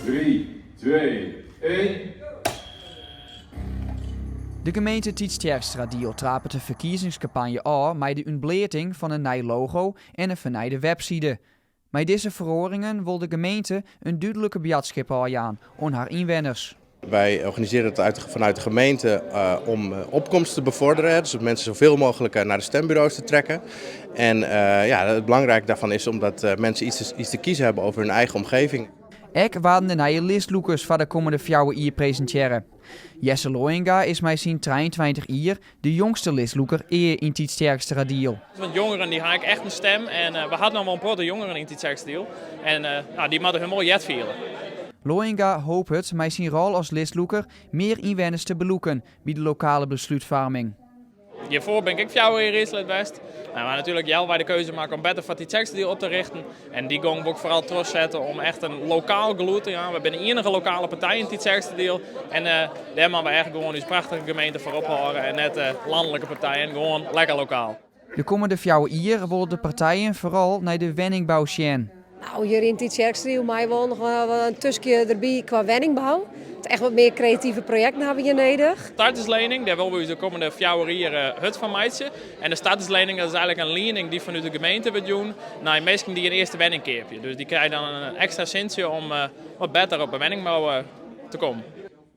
3, 2, 1. De gemeente Tiet-Tjerkstra trapet de verkiezingscampagne aan met de ontbleting van een nieuw logo en een vernijde website. Met deze verhoringen wil de gemeente een duidelijke boodschap aan haar inwoners. Wij organiseren het vanuit de gemeente om opkomst te bevorderen, dus dat mensen zoveel mogelijk naar de stembureaus te trekken. En het belangrijke daarvan is omdat mensen iets te kiezen hebben over hun eigen omgeving. Ook waren de nieuwe listloekers van de komende 4 jaar presenteren. Jesse Loinga is met zijn 23 jaar de jongste listloeker in Tiet-Tjerkstra. Want jongeren die haken echt een stem en we hadden nog wel een paar jongeren in Tiet-Tjerkstra en die moeten hun mooi jet vieren. Loinga hoopt het met zijn rol als listloeker meer inwoners te beloeken bij de lokale besluitvorming. Hiervoor ben ik 4 jaar in Riesland West. Maar natuurlijk jij wij de keuze maken om beter voor Tiet-Tjerkstra op te richten. En die gaan we ook vooral terugzetten om echt een lokaal geluid te gaan. We zijn de enige lokale partij in Tiet-Tjerkstra. En daar moeten we eigenlijk gewoon onze prachtige gemeente voor ophouden. En net landelijke partijen, gewoon lekker lokaal. De komende 4 jaar willen de partijen vooral naar de woningbouw zien. Nou, hier in Tiet-Tjerkstra mij wel nog een tusje erbij qua woningbouw. Echt wat meer creatieve projecten hebben we hier nodig. De starterslening, daar willen we de komende 4 jaar hut van maken. En de starterslening dat is eigenlijk een lening die vanuit de gemeente wordt doen naar mensen die een eerste woning kopen. Dus die krijgen dan een extra centje om wat beter op een woningbouw te komen.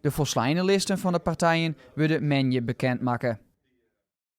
De volslijne listen van de partijen worden menje bekendmaken.